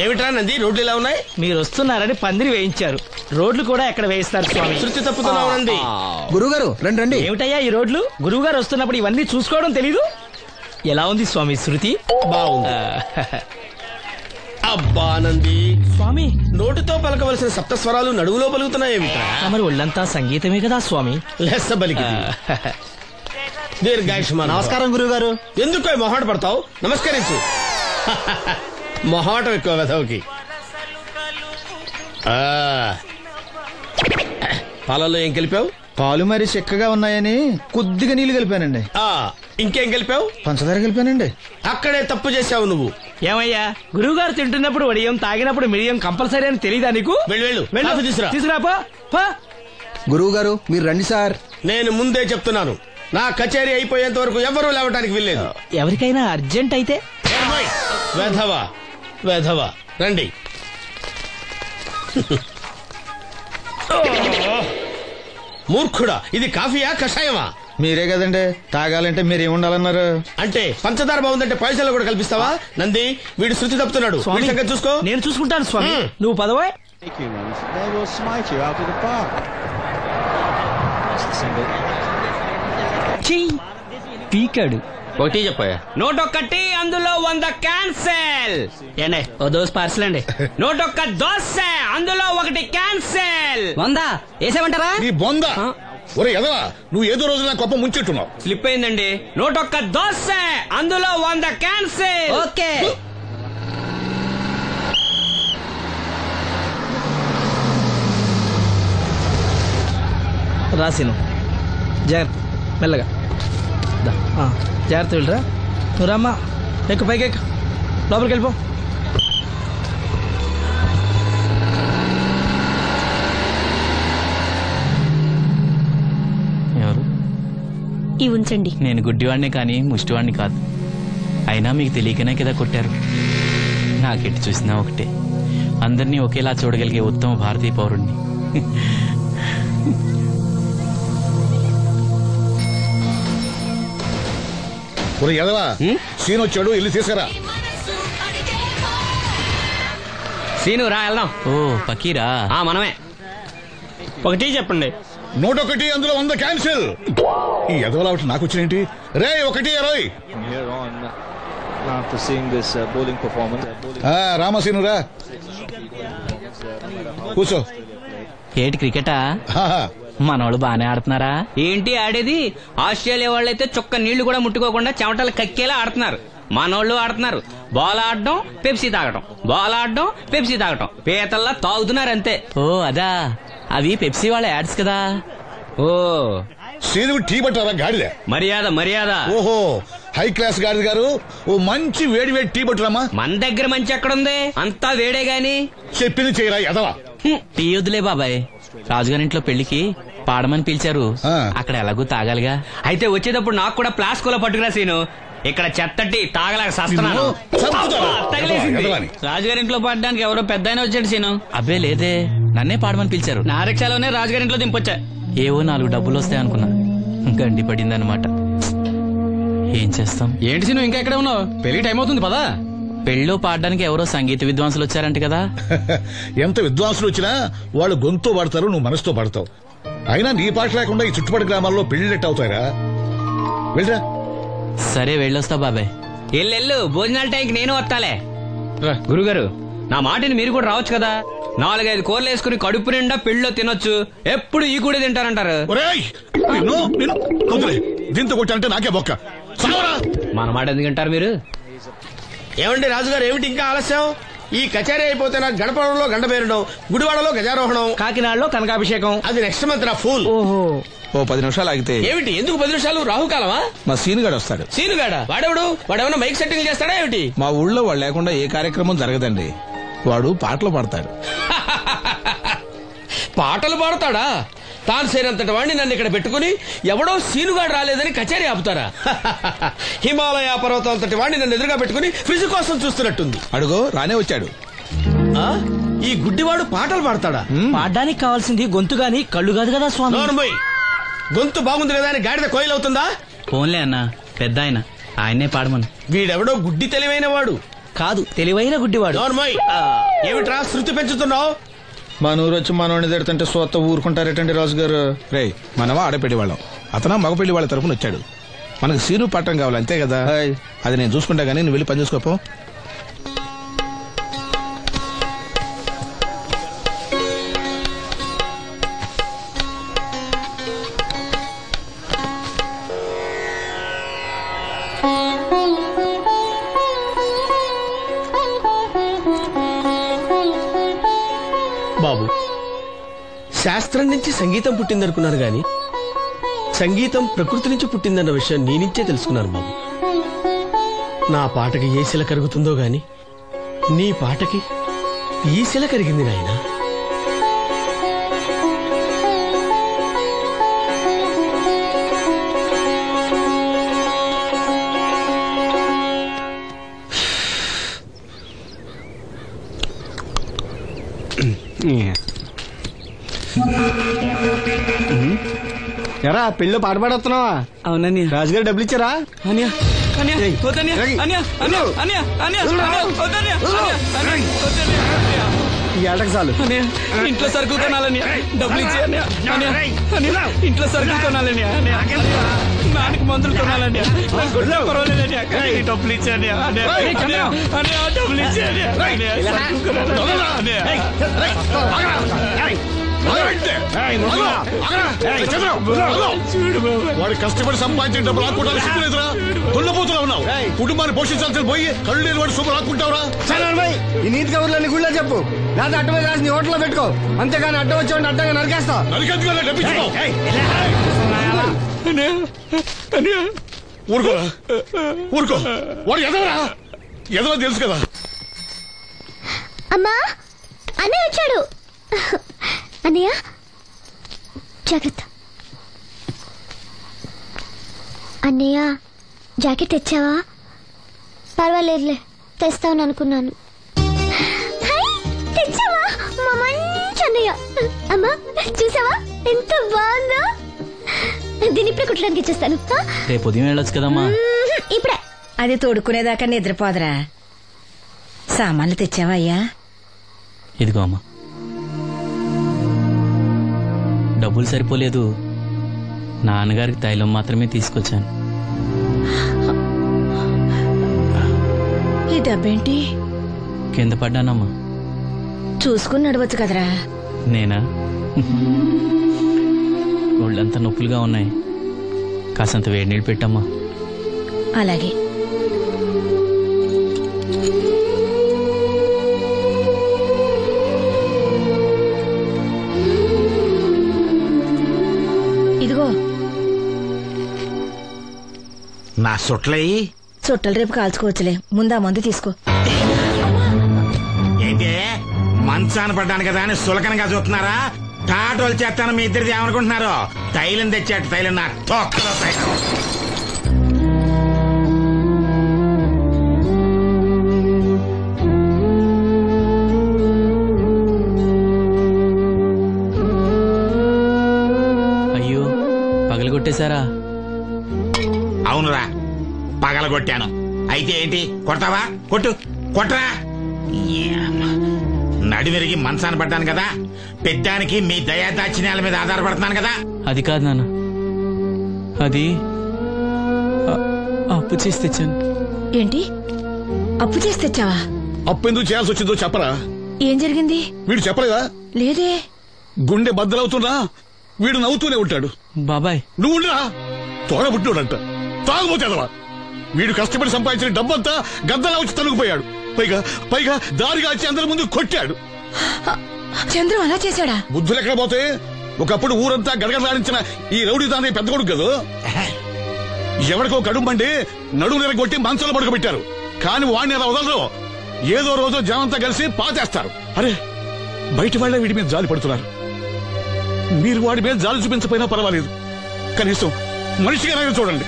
ఏమిట్రా నంది, రోడ్లు ఇలా ఉన్నాయి? మీరు వస్తున్నారని పందిరి వేయించారు. రోడ్లు కూడా ఎక్కడ వేయిస్తారు స్వామి? శృతి తప్పుతున్నావు నంది. గురుగారు రండి రండి. ఏమిటయ్యా ఈ రోడ్లు? గురువు గారు వస్తున్నప్పుడు ఇవన్నీ చూసుకోవడం తెలీదు? ఎలా ఉంది స్వామి శృతి? బాగుంది. అబ్బా నంది స్వామి, నోటితో పలకవలసిన సప్తస్వరాలు నడువులో పలుకుతున్నాయేమిట్రా? మరి ఒళ్ళంతా సంగీతమే కదా స్వామి. లెస్స బలికి దీర్ఘాయుష్మాన్. నమస్కారం గురుగారు. ఎందుకు మొహాట పడతావు? నమస్కరించు. మొహాటం ఎక్కువ వెధవుకి. పాలల్లో ఏం కలిపావు? పాలు మరి చిక్కగా ఉన్నాయని కొద్దిగా నీళ్లు కలిపానండి. ఇంకేం కలిపావు? పంచదార కలిపానండి. అక్కడే తప్పు చేశావు నువ్వు. ఏమయ్యా, గురువు గారు తింటున్నప్పుడు వడియం, తాగినప్పుడు మిడియం కంపల్సరీ అని తెలీదా నీకు? వెళ్ళు తీసుకురా. గురువు గారు మీరు రండి సార్. నేను ముందే చెప్తున్నాను, నా కచేరీ అయిపోయేంత వరకు ఎవరూ లేవటానికి వెళ్ళలేదు. ఎవరికైనా అర్జెంట్ అయితే వెధవా వెధవా రండి. మూర్ఖుడా, ఇది కాఫీయా కషాయమా? మీరే కదండి తాగాలంటే మీరేముండాలన్నారు? అంటే పంచదార బాగుందంటే పైసలు కూడా కల్పిస్తావా? నంది, వీడు శృతి తప్పుతున్నాడు. చూసుకో. నేను చూసుకుంటాను స్వామి, నువ్వు పదవా. పీకాడు. ఒకటి చెప్పాయా? 101 అందులో 100 క్యాన్సెల్. ఏండే ఓ దోస్ పార్సల్ అండి. 101 దోశ అందులో 1 క్యాన్సెల్. 100 వేసేమంటారా? నీ బొంద. ఒరే ఎదవా, నువ్వు ఏదో రోజు నా గొప్ప ముంచెట్టున్నావు. స్లిప్ అయిందండి. 101 దోశ అందులో 100 క్యాన్సెల్. ఓకే. రాసిను జాగ్రత్త, మెల్లగా జాగ్రత్త వెళ్ళరా. నువ్వు రామ్మా, ఎక్కు పైకి ఎక్కు, లోపలికి వెళ్ళిపో. ఎవరు? ఇవి ఉంచండి. నేను గుడ్డివాడినే కానీ ముష్టివాడిని కాదు. అయినా మీకు తెలియకనే కదా కొట్టారు. నాకెట్టి చూసినా ఒకటే, అందరినీ ఒకేలా చూడగలిగే ఉత్తమ భారతీయ పౌరుణ్ణి. ఒరే ఎదవా, సీన్ వచ్చాడు, ఇల్లు తీసుకురా. సీను రా, వెళ్దాం. ఓ పకీరా, మనమే. ఒకటి చెప్పండి. 101 అందులో 100 క్యాన్సిల్. ఈ ఎదవలా నాకు వచ్చినేంటి? రే 1-20. రామసీను రా, కూర్చో. ఏటి క్రికెటా? మనోళ్ళు బానే ఆడుతున్నారా? ఏంటి ఆడేది? ఆస్ట్రేలియా వాళ్ళైతే చుక్క నీళ్లు కూడా ముట్టుకోకుండా చెమటలు కక్కేలా ఆడుతున్నారు. మనోళ్ళు ఆడుతున్నారు బాల్ ఆడడం, పెప్సీ తాగటం, బాల్ ఆడడం, పెప్సీ తాగటం, పీతల్లా తాగుతున్నారు అంతే. ఓ అదా, అవి పెప్సీ వాళ్ళ యాడ్స్ కదా. ఓ సీను టీ పట్టారా గాడిద? మర్యాద మర్యాద. ఓహో, హై క్లాస్ గాడిద గారు, ఓ మంచి వేడి వేడి టీ పట్టురామా. మన దగ్గర మంచి ఎక్కడుంది, అంతా వేడే గాని. చెప్పింది చేయరా ఎదవా. టీ వద్దులే బాబాయ్, రాజుగారింట్లో పెళ్లికి పాడమని పిలిచారు, అక్కడ ఎలాగూ తాగాలిగా. అయితే వచ్చేటప్పుడు నాకు కూడా ప్లాస్కోలో పట్టుకురా సీను. ఇక్కడ చెత్తటి తాగలేక సస్తున్నాను. రాజుగారింట్లో పాడడానికి ఎవరో పెద్ద వచ్చాడు సీను. అబ్బే లేదే, నన్నే పాడమని పిలిచారు. నా రిక్షాలోనే రాజుగారింట్లో దింపొచ్చా. ఏవో 4 డబ్బులు వస్తాయి అనుకున్నా, గండి పడిందనమాట. ఏం చేస్తాం? ఏంటి సీను ఇంకా ఎక్కడ ఉన్నావు? పెళ్లి టైం అవుతుంది పదా. పెళ్ళిలో పాడడానికి ఎవరో సంగీత విద్వాంసులు వచ్చారంట కదా. ఎంత విద్వాంసులు వచ్చినా వాళ్ళు గొంతు పడతారు, నువ్వు మనసుతో పడతావు. అయినా నీ పాట లేకుండా ఈ చుట్టుపక్కల గ్రామాల్లో పెళ్లినట్టు అవుతాయిరా. వెళ్ళరా. సరే వెళ్ళొస్తా బాబాయ్. ఎల్లెళ్ళు, భోజనాల టైంకి నేను వస్తాలే. గురుగారు, నా మాటిని మీరు కూడా రావచ్చు కదా. 4-5 కూరలు వేసుకుని కడుపు నిండా పెళ్ళిలో తినొచ్చు. ఎప్పుడు ఈ కూడా తింటారంటారు. దీంతో కొట్టాలంటే నాకే బొక్క. మన మాట ఎందుకు తింటారు మీరు? ఏమండి రాజుగారు, ఏమిటి ఇంకా ఆలస్యం? ఈ కచేరీ అయిపోతే నాకు గణపవరంలో గండ పేరడం, గుడివాడలో గజారోహణం, కాకినాడలో కనకాభిషేకం. అది నెక్స్ట్ మంత్ రా ఫూల్. ఓ 10 నిమిషాలు ఆగితే. ఏమిటి, ఎందుకు 10 నిమిషాలు? రాహుకాలమా? మా సీనుగాడు వస్తాడు. సీనుగాడా? వాడెవడు? వాడేమన్నా మైక్ సెట్టింగ్ చేస్తాడా ఏమిటి? మా ఊళ్ళో వాడు లేకుండా ఏ కార్యక్రమం జరగదండి. వాడు పాటలు పాడతాడు. పాటలు పాడతాడా? తాను సేనంతటి వాడిని నన్ను ఇక్కడ పెట్టుకుని ఎవడో సీనుగాడు రాలేదని కచేరీ ఆపుతారా? హిమాలయ పర్వతం అంతటి వాడిని నన్ను ఎదురుగా పెట్టుకుని ఫ్రిజ్ కోసం చూస్తున్నట్టుంది. అడుగో రానే వచ్చాడు. ఈ గుడ్డివాడు పాటలు పాడతాడా? పాడడానికి కావాల్సింది గొంతు గాని కళ్ళు కాదు కదా స్వామి. గొంతు బాగుంది కదా అని గాడిద కోయిలవుతుందా? ఫోన్లే అన్న, పెద్ద ఆయన్నే పాడమను. వీడెవడో గుడ్డి తెలివైన వాడు కాదు తెలివైన గుడ్డివాడు. నోర్మోయ్, ఏమిట్రా శృతి పెంచుతున్నావు? మన ఊరు వచ్చి మనోడిని తిడుతుంటే సొత్త ఊరుకుంటారేటండి రాజు గారు. రే మనమా ఆడపెళ్లి వాళ్ళం, అతను మగపెళ్లి వాళ్ళ తరపున వచ్చాడు. మనకు సీను పట్టం కావాలి అంతే కదా. అది నేను చూసుకుంటా గానీ నువ్వు వెళ్ళి పని చూసుకోపో. బాబు, శాస్త్రం నుంచి సంగీతం పుట్టిందనుకున్నారు గాని సంగీతం ప్రకృతి నుంచి పుట్టిందన్న విషయం నీ నుంచే తెలుసుకున్నాను బాబు. నా పాటకి ఏ శిల కరుగుతుందో గాని నీ పాటకి ఈ శిల కరిగింది నాయనా. ఎరా పెళ్ళి పాట పాడుతున్నావా? అవునని రాజుగారు డబ్బులు ఇచ్చారా? ఈ ఏటకు చాలు. ఇంట్లో సరుకులు కొనాలని డబ్బులు ఇచ్చే ఇంట్లో సరుకులు కొనాలని నాన్నకి మందులు కొనాలని డబ్బులు ఇచ్చాను డబ్బులు ఇచ్చాను. వాడు కష్టపడి సంపాదించిన డబ్బులు ఆకుంటారు. సిగ్గులేదురా? దున్నపోతున్నా ఉన్నావు. కుటుంబాన్ని పోషించాల్సిన పోయి కళ్ళు లేని వాడు శుభ్రం ఆకుంటావురా? ఈ నీతి కబుర్లన్నీ గుళ్ళో చెప్పు, లేదా అడ్డ మీద రాసి నీ హోటల్లో పెట్టుకో. అంతేగాని అడ్డం వచ్చేవాడిని అడ్డంగా నరికేస్తా. నరికెందుకు డబ్బిచ్చుకో. ఊరుకోరా, ఊరుకో. వాడు ఎదవరా? ఎదవ తెలుసు కదా. అమ్మా, అన్నయ్య వచ్చాడు. అన్నయ్య జాగ్రత్త. అన్నయ్య జాకెట్ తెచ్చావా? పర్వాలేదులే, తెస్తావని అనుకున్నాను. తెచ్చావా? మా మంచి అన్నయ్య. అమ్మా చూసావా ఎంత బాగుందో? దీని ఇప్పుడే కుట్టడానికి ఇచ్చేస్తాను. రేపు ఉదయం వెళ్ళొచ్చు కదమ్మా. ఇప్పుడే. అది తోడుకునేదాకా నిద్రపోదరా. సామాన్లు తెచ్చావా అయ్యా? ఇదిగో అమ్మా. డబ్బులు సరిపోలేదు, నాన్నగారికి తైలం మాత్రమే తీసుకొచ్చాను. ఈ డబ్బేంటి? కింద పడ్డానమ్మా. చూసుకుని నడవచ్చు కదరా. నేనా? ఒళ్ళంతా నొప్పులుగా ఉన్నాయి, కాసంత వేడి నీళ్ళు పెట్టమ్మా. అలాగే. ఇదిగో నా సొట్లయి చుట్టలు రేపు కాల్చుకోవచ్చులే, ముందా మందు తీసుకో. ఏంటే మంచాన పడ్డాను కదా అని సులకనగా చూస్తున్నారా? టాటోలు చేస్తాను మీ ఇద్దరిది ఏమనుకుంటున్నారు? తైలం తెచ్చాడు, తైలం నా తొక్కలో తైలం. అయ్యో, పగలగొట్టేశారా? అవునురా, పగలగొట్టాను. అయితే ఏంటి, కొడతావా? కొట్టు, కొట్టరా. నడివిరిగి మంచాన పడ్డాను కదా, పెద్దానికి మీ దయాదాచిన్యాల మీద ఆధారపడుతున్నాను కదా. అది కాదు నాన్న, అది అప్పు చేసి తెచ్చాను. ఏంటి అప్పు చేసి తెచ్చావా? అప్పు ఎందుకు చేయాల్సి వచ్చిందో చెప్పరా? ఏం జరిగింది? వీడు చెప్పలేదా? లేదే. గుండె బద్దలవుతున్నా వీడు నవ్వుతూనే ఉంటాడు. బాబాయ్ నువ్వు ఉండరా? తోడబుట్టుడంట, తాగుపోతేదవా. వీడు కష్టపడి సంపాదించిన డబ్బంతా గద్దలా వచ్చి తనుకుపోయాడు. పైగా దారిగా వచ్చి అందరి ముందు కొట్టాడు. చంద్రం అలా చేశాడా? బుద్ధులు ఎక్కడ పోతే? ఒకప్పుడు ఊరంతా గడగడలాడించిన ఈ రౌడీ దాని పెద్ద కొడుకు కదా. ఎవరికో కడుంబండి నడుము నిరగొట్టి మంచంలో పడుకోబెట్టారు. కాని వాడిని అలా వదలరు. ఏదో రోజు జనంతా కలిసి పాతేస్తారు. అరే, బయట వాళ్లే వీడి మీద జాలి పడుతున్నారు. మీరు వాడి మీద జాలి చూపించకపోయినా పర్వాలేదు, కనీసం మనిషిగా చూడండి.